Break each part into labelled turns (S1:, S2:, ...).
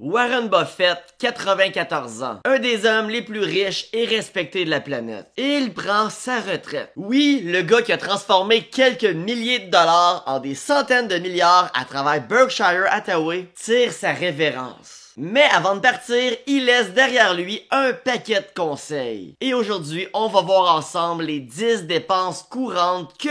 S1: Warren Buffett, 94 ans. Un des hommes les plus riches et respectés de la planète. Et il prend sa retraite. Oui, le gars qui a transformé quelques milliers de dollars en des centaines de milliards à travers Berkshire Hathaway tire sa révérence. Mais avant de partir, il laisse derrière lui un paquet de conseils. Et aujourd'hui, on va voir ensemble les 10 dépenses courantes que,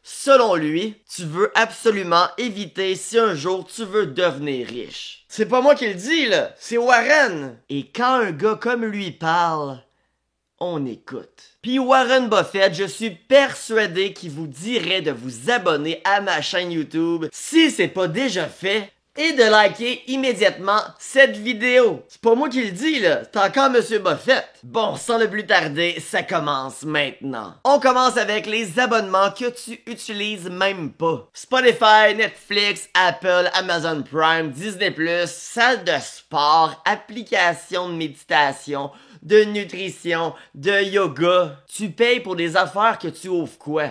S1: selon lui, tu veux absolument éviter si un jour tu veux devenir riche. C'est pas moi qui le dis, là, c'est Warren. Et quand un gars comme lui parle, on écoute. Puis Warren Buffett, je suis persuadé qu'il vous dirait de vous abonner à ma chaîne YouTube si c'est pas déjà fait. Et de liker immédiatement cette vidéo. C'est pas moi qui le dis, là. C'est encore Monsieur Buffett. Bon, sans le plus tarder, ça commence maintenant. On commence avec les abonnements que tu utilises même pas. Spotify, Netflix, Apple, Amazon Prime, Disney+, salle de sport, applications de méditation, de nutrition, de yoga. Tu payes pour des affaires que tu ouvres quoi?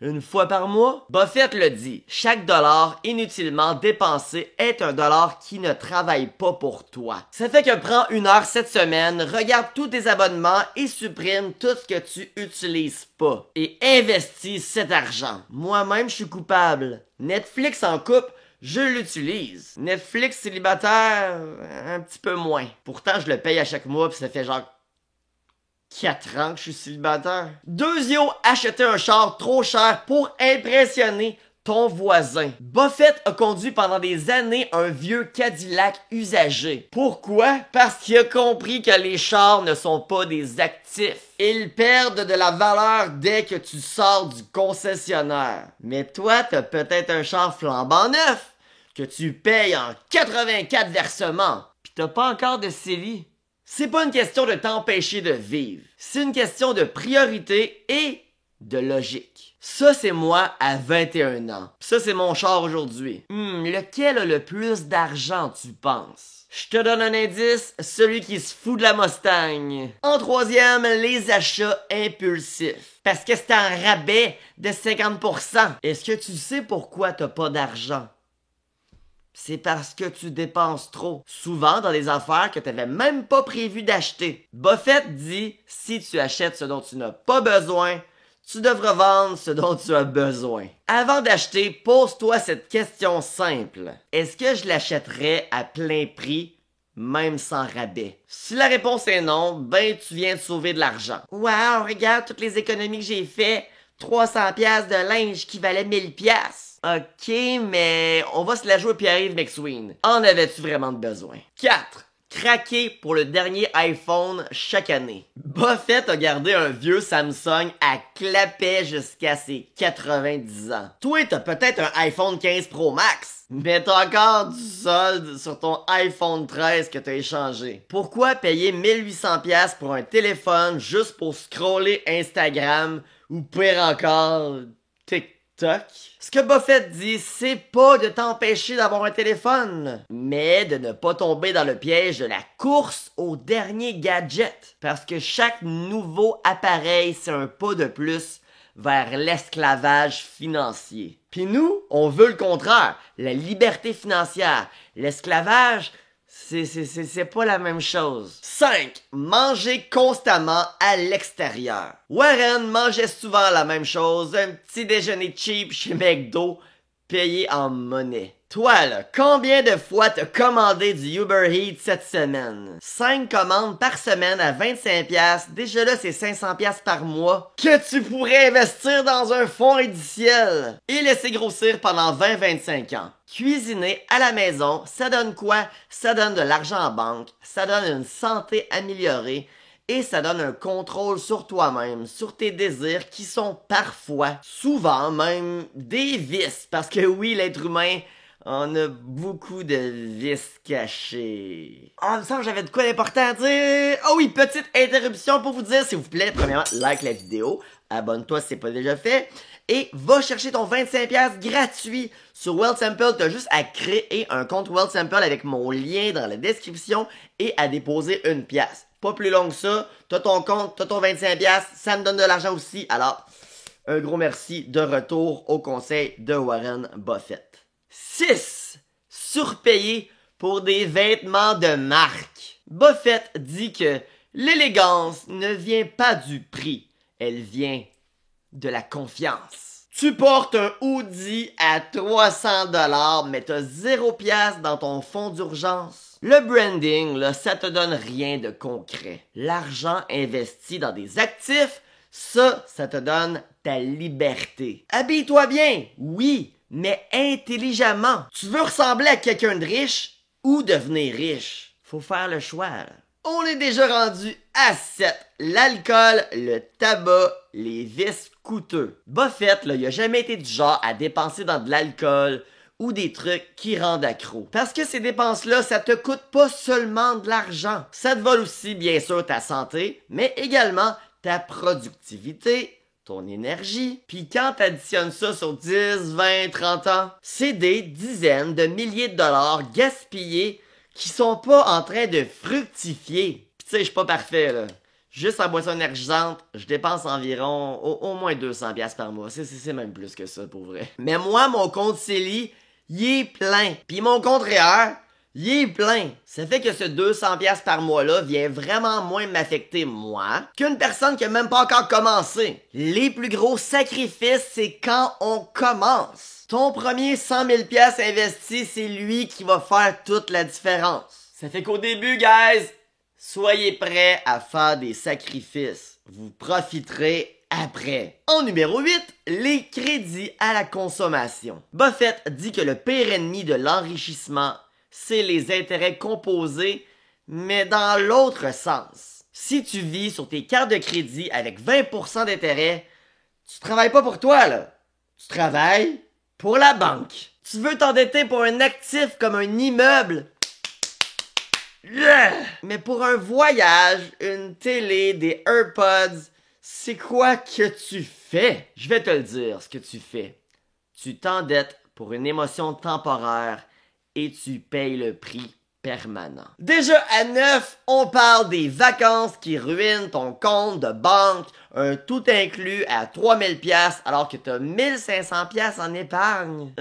S1: Une fois par mois? Buffett le dit, chaque dollar inutilement dépensé est un dollar qui ne travaille pas pour toi. Ça fait que prends une heure cette semaine, regarde tous tes abonnements et supprime tout ce que tu utilises pas. Et investis cet argent. Moi-même, je suis coupable. Netflix en couple, je l'utilise. Netflix célibataire, un petit peu moins. Pourtant, je le paye à chaque mois pis ça fait genre 4 ans que je suis célibataire. Deuxio, acheter un char trop cher pour impressionner ton voisin. Buffett a conduit pendant des années un vieux Cadillac usagé. Pourquoi? Parce qu'il a compris que les chars ne sont pas des actifs. Ils perdent de la valeur dès que tu sors du concessionnaire. Mais toi, t'as peut-être un char flambant neuf que tu payes en 84 versements. Pis t'as pas encore de CELI. C'est pas une question de t'empêcher de vivre. C'est une question de priorité et de logique. Ça, c'est moi à 21 ans. Ça, c'est mon char aujourd'hui. Lequel a le plus d'argent, tu penses? Je te donne un indice, celui qui se fout de la Mustang. En troisième, les achats impulsifs. Parce que c'est un rabais de 50%. Est-ce que tu sais pourquoi t'as pas d'argent? C'est parce que tu dépenses trop. Souvent dans des affaires que tu n'avais même pas prévu d'acheter. Buffett dit, si tu achètes ce dont tu n'as pas besoin, tu devras vendre ce dont tu as besoin. Avant d'acheter, pose-toi cette question simple. Est-ce que je l'achèterais à plein prix, même sans rabais? Si la réponse est non, ben tu viens de sauver de l'argent. Wow, regarde toutes les économies que j'ai fait. 300$ de linge qui valait 1000$. Ok, mais on va se la jouer Pierre-Yves McSween. En avais-tu vraiment besoin? 4. Craquer pour le dernier iPhone chaque année. Buffett a gardé un vieux Samsung à clapet jusqu'à ses 90 ans. Toi, t'as peut-être un iPhone 15 Pro Max, mais t'as encore du solde sur ton iPhone 13 que t'as échangé. Pourquoi payer 1800$ pour un téléphone juste pour scroller Instagram ou pire encore, TikTok? Ce que Buffett dit, c'est pas de t'empêcher d'avoir un téléphone, mais de ne pas tomber dans le piège de la course au dernier gadget. Parce que chaque nouveau appareil, c'est un pas de plus vers l'esclavage financier. Puis nous, on veut le contraire, la liberté financière. L'esclavage, c'est pas la même chose. 5. Manger constamment à l'extérieur. Warren mangeait souvent la même chose, un petit déjeuner cheap chez McDo, payé en monnaie. Toi là, combien de fois t'as commandé du Uber Eats cette semaine? 5 commandes par semaine à 25$, déjà là c'est 500$ par mois, que tu pourrais investir dans un fonds indiciel et laisser grossir pendant 20-25 ans. Cuisiner à la maison, ça donne quoi? Ça donne de l'argent en banque, ça donne une santé améliorée et ça donne un contrôle sur toi-même, sur tes désirs qui sont parfois, souvent même, des vices. Parce que oui, l'être humain, on a beaucoup de vices cachés. Ah, il me semble que j'avais de quoi d'important à dire. Oh oui, petite interruption pour vous dire, s'il vous plaît, premièrement, like la vidéo, abonne-toi si c'est pas déjà fait, et va chercher ton 25$ gratuit sur Wealthsimple. T'as juste à créer un compte Wealthsimple avec mon lien dans la description et à déposer 1$. Pas plus long que ça, t'as ton compte, t'as ton 25$, ça me donne de l'argent aussi, alors un gros merci de retour au conseil de Warren Buffett. 6. Surpayer pour des vêtements de marque. Buffett dit que l'élégance ne vient pas du prix, elle vient de la confiance. Tu portes un hoodie à 300$, mais t'as 0$ dans ton fonds d'urgence. Le branding, là, ça te donne rien de concret. L'argent investi dans des actifs, ça te donne ta liberté. Habille-toi bien, oui, mais intelligemment. Tu veux ressembler à quelqu'un de riche ou devenir riche? Faut faire le choix, là. On est déjà rendu à 7. L'alcool, le tabac, les vices coûteux. Buffett, là, il a jamais été du genre à dépenser dans de l'alcool ou des trucs qui rendent accro. Parce que ces dépenses-là, ça te coûte pas seulement de l'argent. Ça te vole aussi, bien sûr, ta santé, mais également ta productivité, ton énergie. Puis quand t'additionnes ça sur 10, 20, 30 ans, c'est des dizaines de milliers de dollars gaspillés qui sont pas en train de fructifier. Pis tu sais, je suis pas parfait, là. Juste en boisson énergisante, je dépense environ au moins 200$ par mois. C'est même plus que ça, pour vrai. Mais moi, mon compte CELI, il est plein. Puis mon compte REER, il est plein. Ça fait que ce 200$ par mois-là vient vraiment moins m'affecter, moi, qu'une personne qui a même pas encore commencé. Les plus gros sacrifices, c'est quand on commence. Ton premier 100 000$ investi, c'est lui qui va faire toute la différence. Ça fait qu'au début, guys, soyez prêts à faire des sacrifices. Vous profiterez après. En numéro 8, les crédits à la consommation. Buffett dit que le pire ennemi de l'enrichissement, c'est les intérêts composés, mais dans l'autre sens. Si tu vis sur tes cartes de crédit avec 20% d'intérêt, tu travailles pas pour toi, là. Tu travailles pour la banque. Tu veux t'endetter pour un actif comme un immeuble? Mais pour un voyage, une télé, des AirPods, c'est quoi que tu fais? Je vais te le dire, ce que tu fais. Tu t'endettes pour une émotion temporaire et tu payes le prix permanent. Déjà à 9, on parle des vacances qui ruinent ton compte de banque, un tout inclus à 3000$ alors que t'as 1500$ en épargne.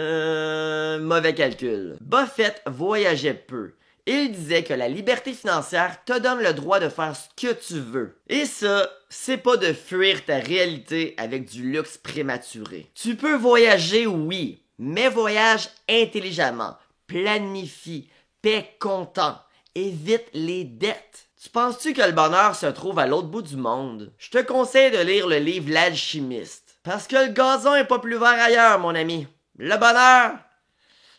S1: Mauvais calcul. Buffett voyageait peu. Il disait que la liberté financière te donne le droit de faire ce que tu veux. Et ça, c'est pas de fuir ta réalité avec du luxe prématuré. Tu peux voyager, oui, mais voyage intelligemment. Planifie, paie comptant, évite les dettes. Tu penses-tu que le bonheur se trouve à l'autre bout du monde? Je te conseille de lire le livre L'Alchimiste. Parce que le gazon est pas plus vert ailleurs, mon ami. Le bonheur,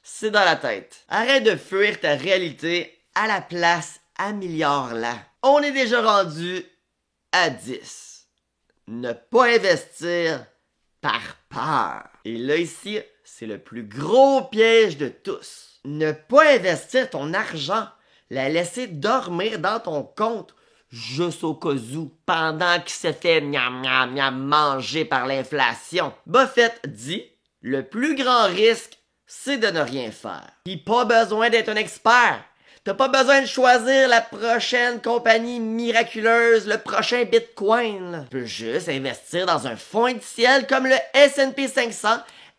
S1: c'est dans la tête. Arrête de fuir ta réalité, à la place, améliore-la. On est déjà rendu à 10. Ne pas investir par peur. Et là, ici, c'est le plus gros piège de tous. Ne pas investir ton argent, la laisser dormir dans ton compte juste au cas où, pendant qu'il se fait miam miam miam manger par l'inflation. Buffett dit, le plus grand risque, c'est de ne rien faire. Pis pas besoin d'être un expert. T'as pas besoin de choisir la prochaine compagnie miraculeuse, le prochain Bitcoin. Tu peux juste investir dans un fonds indiciel comme le S&P 500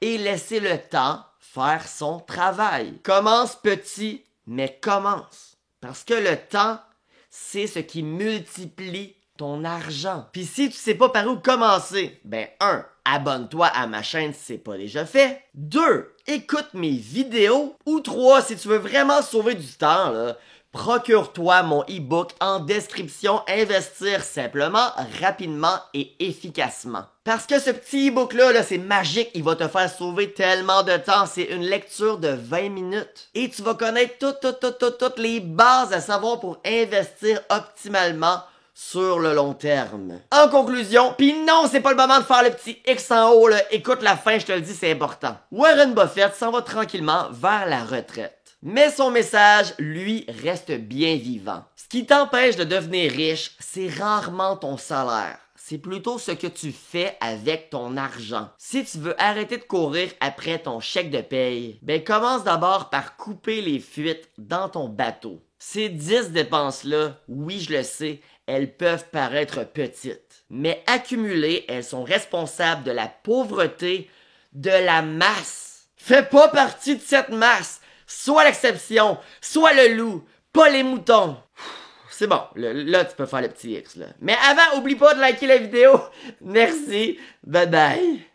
S1: et laisser le temps faire son travail. Commence petit, mais commence. Parce que le temps, c'est ce qui multiplie ton argent. Puis si tu sais pas par où commencer, ben 1. Abonne-toi à ma chaîne si c'est pas déjà fait. 2. Écoute mes vidéos. Ou 3. Si tu veux vraiment sauver du temps, là, procure-toi mon e-book en description Investir simplement, rapidement et efficacement. Parce que ce petit e-book-là, là, c'est magique. Il va te faire sauver tellement de temps. C'est une lecture de 20 minutes. Et tu vas connaître toutes les bases à savoir pour investir optimalement sur le long terme. En conclusion, pis non, c'est pas le moment de faire le petit X en haut, là. Écoute la fin, je te le dis, c'est important. Warren Buffett s'en va tranquillement vers la retraite. Mais son message, lui, reste bien vivant. Ce qui t'empêche de devenir riche, c'est rarement ton salaire. C'est plutôt ce que tu fais avec ton argent. Si tu veux arrêter de courir après ton chèque de paye, ben commence d'abord par couper les fuites dans ton bateau. Ces 10 dépenses-là, oui, je le sais, elles peuvent paraître petites. Mais accumulées, elles sont responsables de la pauvreté de la masse. Fais pas partie de cette masse. Soit l'exception, soit le loup, pas les moutons. C'est bon, là tu peux faire le petit X là. Mais avant, oublie pas de liker la vidéo. Merci, bye bye.